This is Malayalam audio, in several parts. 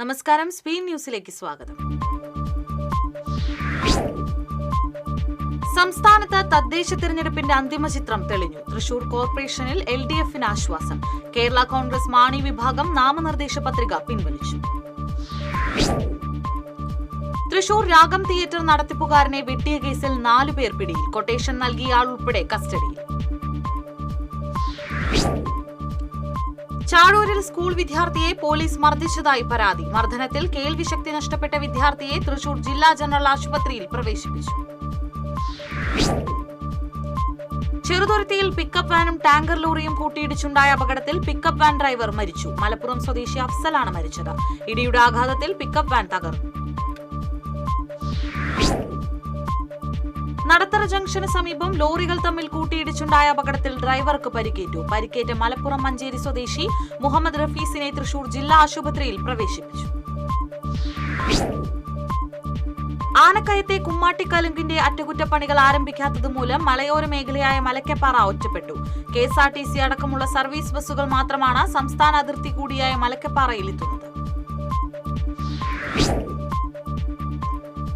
നമസ്കാരം, സ്പീൻ ന്യൂസിലേക്ക് സ്വാഗതം. സംസ്ഥാനത്ത് തദ്ദേശ തിരഞ്ഞെടുപ്പിന്റെ അന്തിമ ചിത്രം തെളിഞ്ഞു. തൃശൂർ കോർപ്പറേഷനിൽ LDFന് ആശ്വാസം. കേരള കോൺഗ്രസ് മാണി വിഭാഗം നാമനിർദ്ദേശ പത്രിക പിൻവലിച്ചു. തൃശൂർ രാഗം തിയേറ്റർ നടത്തിപ്പുകാരനെ വെട്ടിയ കേസിൽ 4 പേർ പിടിയിൽ. കൊട്ടേഷൻ നൽകിയ ആൾ ഉൾപ്പെടെ കസ്റ്റഡിയിൽ. ചാഴൂരിൽ സ്കൂൾ വിദ്യാർത്ഥിയെ പോലീസ് മർദ്ദിച്ചതായി പരാതി. മർദ്ദനത്തിൽ കേൾവിശക്തി നഷ്ടപ്പെട്ട വിദ്യാർത്ഥിയെ തൃശൂർ ജില്ലാ ജനറൽ ആശുപത്രിയിൽ പ്രവേശിപ്പിച്ചു. ചെറുതുരുത്തിയിൽ പിക്കപ്പ് വാനും ടാങ്കർ ലോറിയും കൂട്ടിയിടിച്ചുണ്ടായ അപകടത്തിൽ പിക്കപ്പ് വാൻ ഡ്രൈവർ മരിച്ചു. മലപ്പുറം സ്വദേശി അഫ്സലാണ് മരിച്ചത്. ഇടിയുടെ ആഘാതത്തിൽ പിക്കപ്പ് വാൻ തകർന്നു. നടത്തറ ജംഗ്ഷന് സമീപം ലോറികൾ തമ്മിൽ കൂട്ടിയിടിച്ചുണ്ടായ അപകടത്തിൽ ഡ്രൈവർക്ക് പരിക്കേറ്റു. പരിക്കേറ്റ മലപ്പുറം മഞ്ചേരി സ്വദേശി മുഹമ്മദ് റഫീസിനെ തൃശൂർ ജില്ലാ ആശുപത്രിയിൽ പ്രവേശിപ്പിച്ചു. ആനക്കയത്തെ കുമ്മാട്ടിക്കലുങ്കിന്റെ അറ്റകുറ്റപ്പണികൾ ആരംഭിക്കാത്തത് മൂലം മലയോര മേഖലയായ മലക്കപ്പാറ ഒറ്റപ്പെട്ടു. KSRTC അടക്കമുള്ള സർവീസ് ബസ്സുകൾ മാത്രമാണ് സംസ്ഥാന അതിർത്തി കൂടിയായ മലക്കപ്പാറയിൽ എത്തുന്നത്.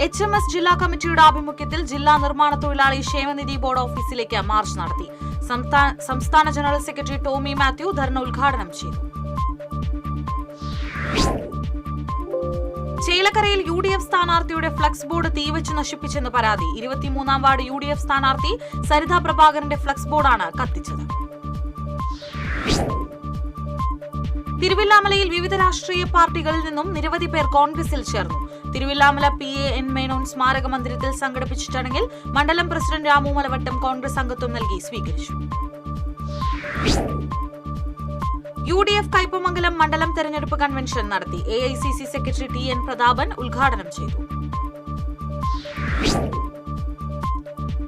HMS ജില്ലാ കമ്മിറ്റിയുടെ ആഭിമുഖ്യത്തിൽ ജില്ലാ നിർമ്മാണ തൊഴിലാളി ക്ഷേമനിധി ബോർഡ് ഓഫീസിലേക്ക് മാർച്ച് നടത്തി. സംസ്ഥാന ജനറൽ സെക്രട്ടറി ടോമി മാത്യു ധർണ ഉദ്ഘാടനം ചെയ്തു. ചേലക്കരയിൽ UDF സ്ഥാനാർത്ഥിയുടെ ഫ്ലക്സ് ബോർഡ് തീവച്ച് നശിപ്പിച്ചെന്ന് പരാതി. 23-ാം വാർഡ് UDF സ്ഥാനാർത്ഥി സരിത പ്രഭാകരന്റെ ഫ്ലക്സ് ബോർഡാണ് കത്തിച്ചത്. തിരുവില്ലാമലയിൽ വിവിധ രാഷ്ട്രീയ പാർട്ടികളിൽ നിന്നും നിരവധി പേർ കോൺഗ്രസിൽ ചേർന്നു. തിരുവില്ലാമല PAN മേനോൻ സ്മാരക മന്ദിരത്തിൽ സംഘടിപ്പിച്ച ചടങ്ങിൽ മണ്ഡലം പ്രസിഡന്റ് രാമു മലവട്ടം കോൺഗ്രസ് അംഗത്വം നൽകി സ്വീകരിച്ചു. UDF കയ്പമംഗലം മണ്ഡലം തെരഞ്ഞെടുപ്പ് കൺവെൻഷൻ നടത്തി. AICC സെക്രട്ടറി TN പ്രതാപൻ ഉദ്ഘാടനം ചെയ്തു.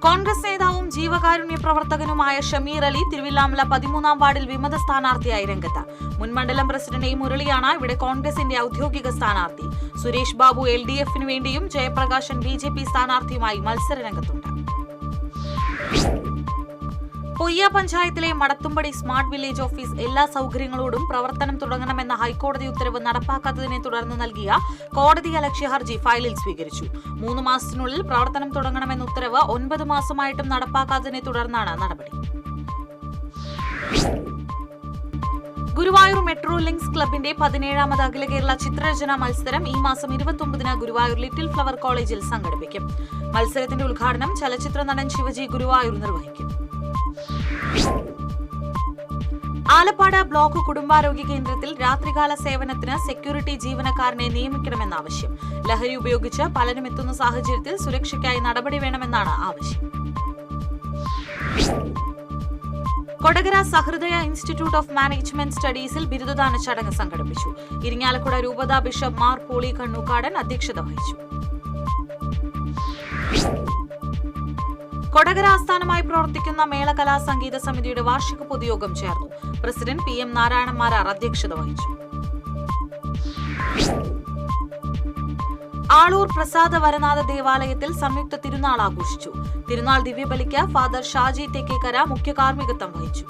കോൺഗ്രസ് നേതാവും ജീവകാരുണ്യ പ്രവർത്തകനുമായ ഷമീർ അലി തിരുവില്ലാമല 13-ാം വാർഡിൽ വിമത സ്ഥാനാർത്ഥിയായി രംഗത്ത്. മുൻ മണ്ഡലം പ്രസിഡന്റ് A മുരളിയാണ് ഇവിടെ കോൺഗ്രസിന്റെ ഔദ്യോഗിക സ്ഥാനാർത്ഥി. സുരേഷ് ബാബു LDFന് വേണ്ടിയും ജയപ്രകാശൻ BJP സ്ഥാനാർത്ഥിയുമായി മത്സര രംഗത്തുണ്ട്. പൊയ്യ പഞ്ചായത്തിലെ മടത്തുംപടി സ്മാർട്ട് വില്ലേജ് ഓഫീസ് എല്ലാ സൗകര്യങ്ങളോടും പ്രവർത്തനം തുടങ്ങണമെന്ന ഹൈക്കോടതി ഉത്തരവ് നടപ്പാക്കാത്തതിനെ തുടർന്ന് നൽകിയ കോടതിയലക്ഷ്യ ഹർജി ഫയലിൽ സ്വീകരിച്ചു. 3 മാസത്തിനുള്ളിൽ പ്രവർത്തനം തുടങ്ങണമെന്ന ഉത്തരവ് 9 മാസമായിട്ടും നടപ്പാക്കാത്തതിനെ തുടർന്നാണ് നടപടി. ഗുരുവായൂർ മെട്രോ ലിങ്ക്സ് ക്ലബിന്റെ 17ാമത് അഖില കേരള ചിത്രരചന മത്സരം ഈ മാസം 29-ന് ഗുരുവായൂർ ലിറ്റിൽ ഫ്ലവർ കോളേജിൽ സംഘടിപ്പിക്കും. മത്സരത്തിന്റെ ഉദ്ഘാടനം ചലച്ചിത്ര നടൻ ശിവജി ഗുരുവായൂർ നിർവഹിക്കും. ആലപ്പാട് ബ്ലോക്ക് കുടുംബാരോഗ്യ കേന്ദ്രത്തിൽ രാത്രികാല സേവനത്തിന് സെക്യൂരിറ്റി ജീവനക്കാരനെ നിയമിക്കണമെന്ന ആവശ്യം. ലഹരി ഉപയോഗിച്ച് പലരും എത്തുന്ന സാഹചര്യത്തിൽ സുരക്ഷയ്ക്കായി നടപടി വേണമെന്നാണ് ആവശ്യം. കൊടകര സഹൃദയ ഇൻസ്റ്റിറ്റ്യൂട്ട് ഓഫ് മാനേജ്മെന്റ് സ്റ്റഡീസിൽ ബിരുദദാന ചടങ്ങ് സംഘടിപ്പിച്ചു. ഇരിങ്ങാലക്കുട രൂപതാ ബിഷപ്പ് മാർ പോളി കണ്ണൂക്കാടൻ അധ്യക്ഷത വഹിച്ചു. കൊടകര ആസ്ഥാനമായി പ്രവർത്തിക്കുന്ന മേള കലാ സംഗീത സമിതിയുടെ വാർഷിക പൊതുയോഗം ചേർന്നു. പ്രസിഡന്റ് PM നാരായണൻ മാരാർ അധ്യക്ഷത വഹിച്ചു. ആളൂർ പ്രസാദ വരനാഥ ദേവാലയത്തിൽ സംയുക്ത തിരുനാൾ ആഘോഷിച്ചു. തിരുനാൾ ദിവ്യബലിക്ക് ഫാദർ ഷാജി തെക്കേക്കര മുഖ്യ കാർമ്മികത്വം വഹിച്ചു.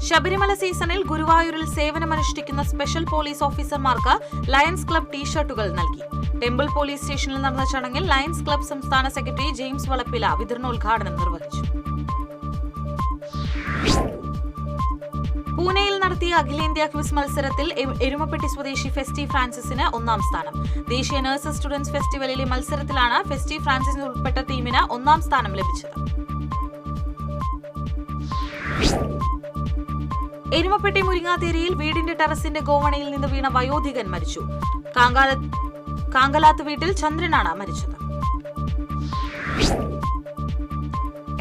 ശബരിമല സീസണിൽ ഗുരുവായൂരിൽ സേവനമനുഷ്ഠിക്കുന്ന സ്പെഷ്യൽ പോലീസ് ഓഫീസർമാർക്ക് ലയൺസ് ക്ലബ് ടീഷർട്ടുകൾ നൽകി. ടെമ്പിൾ പോലീസ് സ്റ്റേഷനിൽ നടന്ന ചടങ്ങിൽ ലയൺസ് ക്ലബ് സംസ്ഥാന സെക്രട്ടറി ജെയിംസ് വളപ്പില വിതരണോദ്ഘാടനം നിർവഹിച്ചു. പൂനെയിൽ നടത്തിയ അഖിലേന്ത്യാ ക്വിസ് മത്സരത്തിൽ എരുമപ്പെട്ടി സ്വദേശി ഫെസ്റ്റി ഫ്രാൻസിസിന് 1ാം സ്ഥാനം. ദേശീയ നഴ്സസ് സ്റ്റുഡൻസ് ഫെസ്റ്റിവലിലെ മത്സരത്തിലാണ് ഫെസ്റ്റി ഫ്രാൻസിസ് ഉൾപ്പെട്ട ടീമിന് 1ാം സ്ഥാനം ലഭിച്ചത്. എരുമപ്പെട്ടി മുരിങ്ങാത്തേരിയിൽ വീടിന്റെ ടെറസിന്റെ ഗോവണിയിൽ നിന്ന് വീണ വയോധികൻ മരിച്ചു. കാങ്കലാത്ത് വീട്ടിൽ ചന്ദ്രനാണ് മരിച്ചത്.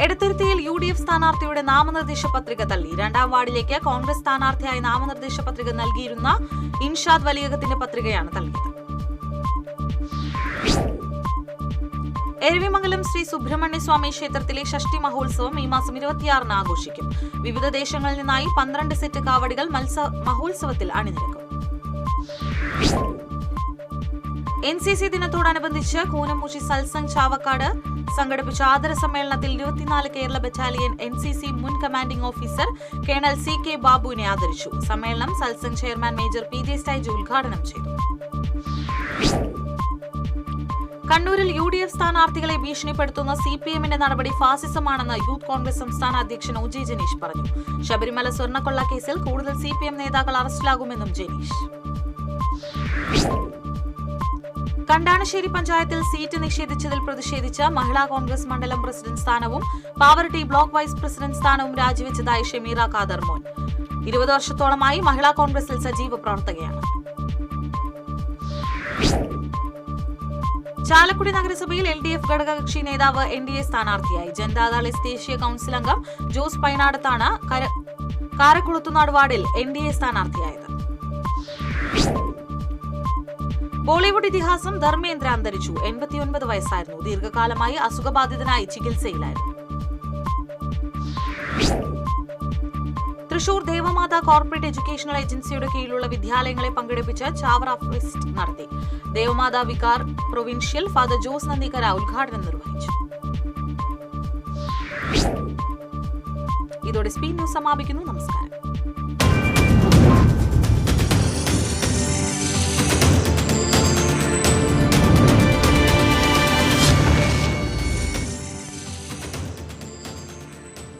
എടത്തുരുത്തിയിൽ UDF സ്ഥാനാർത്ഥിയുടെ നാമനിർദ്ദേശ പത്രിക തള്ളി. 2-ാം വാർഡിലേക്ക് കോൺഗ്രസ് സ്ഥാനാർത്ഥിയായി നാമനിർദ്ദേശ പത്രിക നൽകിയിരുന്ന ഇൻഷാദ് വലിയകത്തിന്റെ പത്രികയാണ് തള്ളിയത്. എരവിമംഗലം ശ്രീ സുബ്രഹ്മണ്യ സ്വാമി ക്ഷേത്രത്തിലെ ഷഷ്ടി മഹോത്സവം ഈ മാസം 26-ന് ആഘോഷിക്കും. വിവിധ ദേശങ്ങളിൽ നിന്നായി 12 സെറ്റ് കാവടികൾ മഹോത്സവത്തിൽ അണിനിരക്കും. NCC ദിനത്തോടനുബന്ധിച്ച് കൂനമുച്ചി സത്സംഗ് ചാവക്കാട് സംഘടിപ്പിച്ച ആദര സമ്മേളനത്തിൽ 24 കേരള ബറ്റാലിയൻ NCC മുൻ കമാൻഡിംഗ് ഓഫീസർ കേണൽ CK ബാബുവിനെ ആദരിച്ചു. സമ്മേളനം സത്സംഗ് ചെയർമാൻ മേജർ PJ സ്റ്റൈജ് ഉദ്ഘാടനം ചെയ്തു. കണ്ണൂരിൽ UDF സ്ഥാനാർത്ഥികളെ ഭീഷണിപ്പെടുത്തുന്ന CPMന്റെ നടപടി ഫാസിസമാണെന്ന് യൂത്ത് കോൺഗ്രസ് സംസ്ഥാന അധ്യക്ഷൻ OJ ജനീഷ് പറഞ്ഞു. ശബരിമല സ്വർണ്ണക്കൊള്ള കേസിൽ കൂടുതൽ CPM നേതാക്കൾ അറസ്റ്റിലാകുമെന്നും ജനീഷ്. കണ്ടാണശ്ശേരി പഞ്ചായത്തിൽ സീറ്റ് നിഷേധിച്ചതിൽ പ്രതിഷേധിച്ച് മഹിളാ കോൺഗ്രസ് മണ്ഡലം പ്രസിഡന്റ് സ്ഥാനവും പാവറട്ടി ബ്ലോക്ക് വൈസ് പ്രസിഡന്റ് സ്ഥാനവും രാജിവെച്ചതായി ഷമീറ ഖാദർ മോൻ. 20 വർഷത്തോളമായി മഹിളാ കോൺഗ്രസിൽ സജീവ പ്രവർത്തകയാണ്. ചാലക്കുടി നഗരസഭയിൽ LDF ഘടകകക്ഷി നേതാവ് NDA സ്ഥാനാർത്ഥിയായി. ജനതാദൾ എസ് ദേശീയ കൌൺസിൽ അംഗം ജോസ് പൈനാടത്താണ് കാരക്കുളത്തുനാട് വാർഡിൽ NDA സ്ഥാനാർത്ഥിയായത്. ബോളിവുഡ് ഇതിഹാസം ധർമ്മേന്ദ്ര അന്തരിച്ചു. 89 വയസ്സായിരുന്നു. ദീർഘകാലമായി അസുഖബാധിതനായി ചികിത്സയിലായിരുന്നു. തൃശൂർ ദേവമാതാ കോർപ്പറേറ്റ് എഡ്യൂക്കേഷണൽ ഏജൻസിയുടെ കീഴിലുള്ള വിദ്യാലയങ്ങളെ പങ്കെടുപ്പിച്ച് ചാവറ ഫെസ്റ്റ് നടത്തി. Devamatha vicar provincial father Jose Nandikkara ഉദ്ഘാടനം നിർവഹിച്ചു. ഇതോടെ സ്പീഡ് ന്യൂസ് സമാപിക്കുന്നു. നമസ്കാരം.